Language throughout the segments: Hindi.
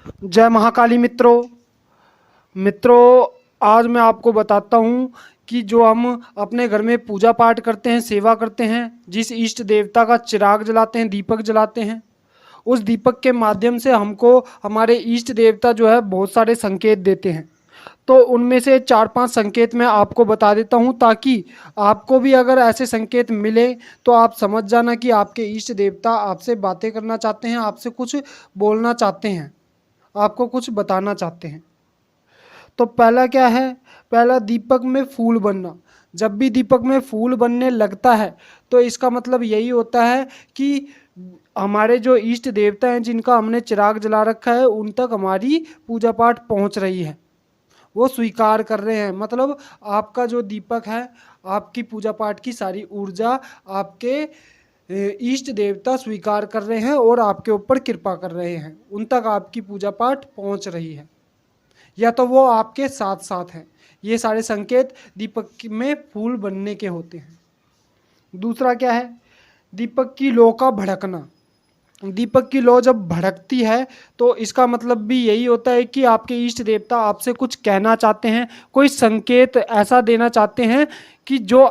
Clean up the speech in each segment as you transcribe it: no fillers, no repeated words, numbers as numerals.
जय महाकाली मित्रों, आज मैं आपको बताता हूँ कि जो हम अपने घर में पूजा पाठ करते हैं, सेवा करते हैं, जिस इष्ट देवता का चिराग जलाते हैं, दीपक जलाते हैं, उस दीपक के माध्यम से हमको हमारे इष्ट देवता जो है बहुत सारे संकेत देते हैं। तो उनमें से 4-5 संकेत मैं आपको बता देता हूँ, ताकि आपको भी अगर ऐसे संकेत मिले तो आप समझ जाना कि आपके इष्ट देवता आपसे बातें करना चाहते हैं, आपसे कुछ बोलना चाहते हैं, आपको कुछ बताना चाहते हैं। तो पहला क्या है? पहला, दीपक में फूल बनना। जब भी दीपक में फूल बनने लगता है तो इसका मतलब यही होता है कि हमारे जो इष्ट देवता हैं, जिनका हमने चिराग जला रखा है, उन तक हमारी पूजा पाठ पहुंच रही है, वो स्वीकार कर रहे हैं। मतलब आपका जो दीपक है, आपकी पूजा पाठ की सारी ऊर्जा आपके इष्ट देवता स्वीकार कर रहे हैं और आपके ऊपर कृपा कर रहे हैं, उन तक आपकी पूजा पाठ पहुंच रही है, या तो वो आपके साथ साथ हैं। ये सारे संकेत दीपक में फूल बनने के होते हैं। दूसरा क्या है? दीपक की लौ का भड़कना। दीपक की लौ जब भड़कती है तो इसका मतलब भी यही होता है कि आपके इष्ट देवता आपसे कुछ कहना चाहते हैं, कोई संकेत ऐसा देना चाहते हैं कि जो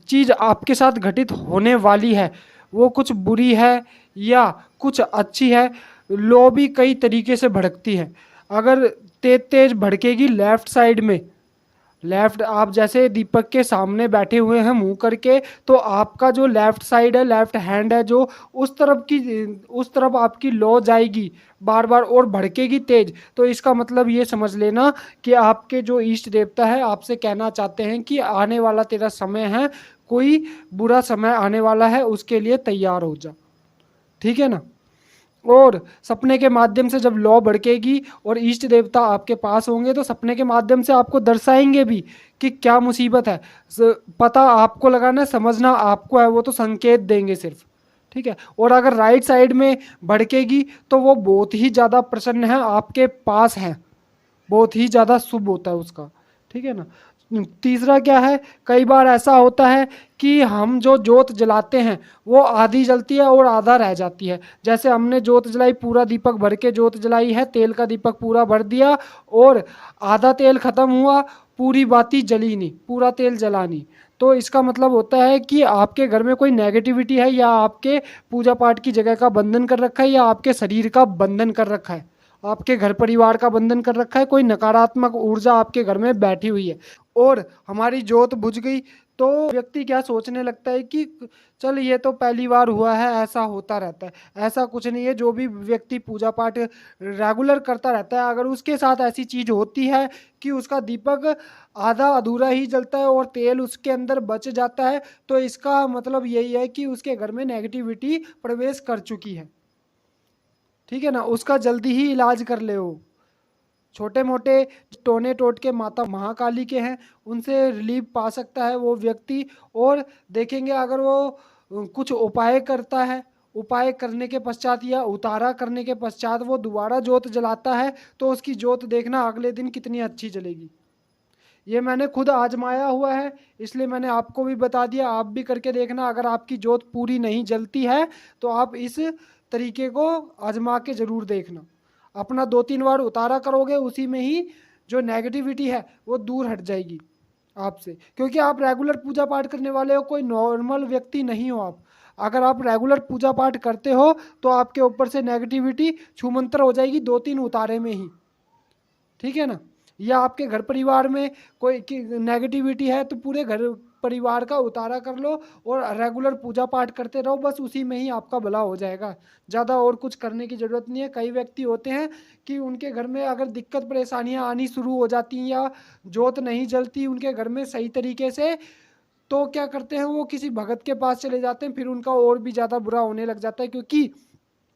चीज़ आपके साथ घटित होने वाली है वो कुछ बुरी है या कुछ अच्छी है। लौ भी कई तरीके से भड़कती है। अगर तेज तेज भड़केगी लेफ्ट साइड में, लेफ्ट, आप जैसे दीपक के सामने बैठे हुए हैं मुंह करके, तो आपका जो लेफ्ट साइड है, लेफ्ट हैंड है, जो उस तरफ आपकी लौ जाएगी बार बार और भड़केगी तेज। तो इसका मतलब ये समझ लेना कि आपके जो इष्ट देवता है आपसे कहना चाहते हैं कि आने वाला तेरा समय है, कोई बुरा समय आने वाला है, उसके लिए तैयार हो जा। ठीक है ना? और सपने के माध्यम से जब लौ भड़केगी और इष्ट देवता आपके पास होंगे तो सपने के माध्यम से आपको दर्शाएंगे भी कि क्या मुसीबत है। पता आपको लगाना है, समझना आपको है, वो तो संकेत देंगे सिर्फ। ठीक है? और अगर राइट साइड में भड़केगी तो वो बहुत ही ज़्यादा प्रसन्न है, आपके पास है, बहुत ही ज़्यादा शुभ होता है उसका। ठीक है ना? तीसरा क्या है? कई बार ऐसा होता है कि हम जो जोत जलाते हैं वो आधी जलती है और आधा रह जाती है। जैसे हमने जोत जलाई, पूरा दीपक भर के जोत जलाई है, तेल का दीपक पूरा भर दिया और आधा तेल खत्म हुआ, पूरी बाती जली नहीं, पूरा तेल जला नहीं। तो इसका मतलब होता है कि आपके घर में कोई नेगेटिविटी है, या आपके पूजा पाठ की जगह का बंधन कर रखा है, या आपके शरीर का बंधन कर रखा है, आपके घर परिवार का बंधन कर रखा है, कोई नकारात्मक ऊर्जा आपके घर में बैठी हुई है और हमारी जोत बुझ गई। तो व्यक्ति क्या सोचने लगता है कि चल ये तो पहली बार हुआ है, ऐसा होता रहता है। ऐसा कुछ नहीं है। जो भी व्यक्ति पूजा पाठ रेगुलर करता रहता है, अगर उसके साथ ऐसी चीज होती है कि उसका दीपक आधा अधूरा ही जलता है और तेल उसके अंदर बच जाता है, तो इसका मतलब यही है कि उसके घर में नेगेटिविटी प्रवेश कर चुकी है। ठीक है ना? उसका जल्दी ही इलाज कर ले। वो छोटे मोटे टोने टोटके माता महाकाली के हैं, उनसे रिलीफ पा सकता है वो व्यक्ति। और देखेंगे अगर वो कुछ उपाय करता है, उपाय करने के पश्चात या उतारा करने के पश्चात वो दोबारा जोत जलाता है, तो उसकी जोत देखना अगले दिन कितनी अच्छी जलेगी। ये मैंने खुद आजमाया हुआ है, इसलिए मैंने आपको भी बता दिया। आप भी करके देखना। अगर आपकी जोत पूरी नहीं जलती है तो आप इस तरीके को आजमा के जरूर देखना। अपना 2-3 बार उतारा करोगे, उसी में ही जो नेगेटिविटी है वो दूर हट जाएगी आपसे, क्योंकि आप रेगुलर पूजा पाठ करने वाले हो, कोई नॉर्मल व्यक्ति नहीं हो आप। अगर आप रेगुलर पूजा पाठ करते हो तो आपके ऊपर से नेगेटिविटी छूमंतर हो जाएगी 2-3 उतारे में ही। ठीक है ना? या आपके घर परिवार में कोई नेगेटिविटी है तो पूरे घर परिवार का उतारा कर लो और रेगुलर पूजा पाठ करते रहो, बस उसी में ही आपका भला हो जाएगा। ज़्यादा और कुछ करने की ज़रूरत नहीं है। कई व्यक्ति होते हैं कि उनके घर में अगर दिक्कत परेशानियां आनी शुरू हो जाती हैं या जोत नहीं जलती उनके घर में सही तरीके से, तो क्या करते हैं, वो किसी भगत के पास चले जाते हैं, फिर उनका और भी ज़्यादा बुरा होने लग जाता है। क्योंकि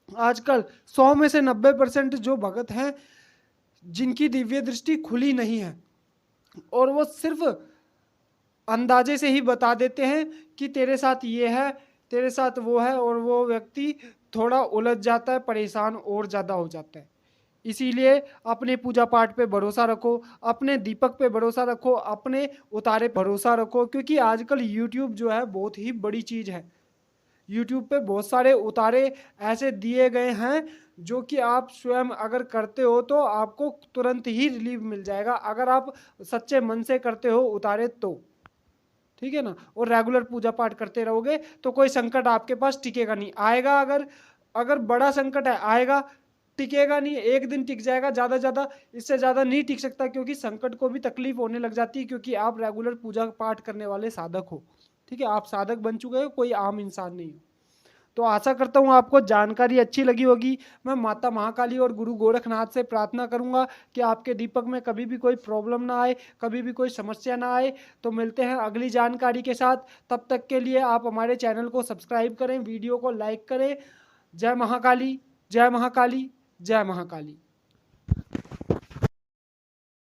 आजकल 100 में से 90% जो भगत हैं जिनकी दिव्य दृष्टि खुली नहीं है, और वो सिर्फ अंदाजे से ही बता देते हैं कि तेरे साथ ये है, तेरे साथ वो है, और वो व्यक्ति थोड़ा उलझ जाता है, परेशान और ज़्यादा हो जाता है। इसीलिए अपने पूजा पाठ पे भरोसा रखो, अपने दीपक पे भरोसा रखो, अपने उतारे भरोसा रखो, क्योंकि आजकल यूट्यूब जो है बहुत ही बड़ी चीज़ है। यूट्यूब पे बहुत सारे उतारे ऐसे दिए गए हैं जो कि आप स्वयं अगर करते हो तो आपको तुरंत ही रिलीफ मिल जाएगा, अगर आप सच्चे मन से करते हो उतारे तो, ठीक है ना। और रेगुलर पूजा पाठ करते रहोगे तो कोई संकट आपके पास टिकेगा नहीं, आएगा अगर अगर बड़ा संकट है आएगा, टिकेगा नहीं, एक दिन टिक जाएगा, ज़्यादा इससे ज़्यादा नहीं टिक सकता, क्योंकि संकट को भी तकलीफ होने लग जाती है, क्योंकि आप रेगुलर पूजा पाठ करने वाले साधक हो, ठीक है, आप साधक बन चुके हो, कोई आम इंसान नहीं हो। तो आशा करता हूँ आपको जानकारी अच्छी लगी होगी। मैं माता महाकाली और गुरु गोरखनाथ से प्रार्थना करूँगा कि आपके दीपक में कभी भी कोई प्रॉब्लम ना आए, कभी भी कोई समस्या ना आए। तो मिलते हैं अगली जानकारी के साथ, तब तक के लिए आप हमारे चैनल को सब्सक्राइब करें, वीडियो को लाइक करें। जय महाकाली, जय महाकाली, जय महाकाली।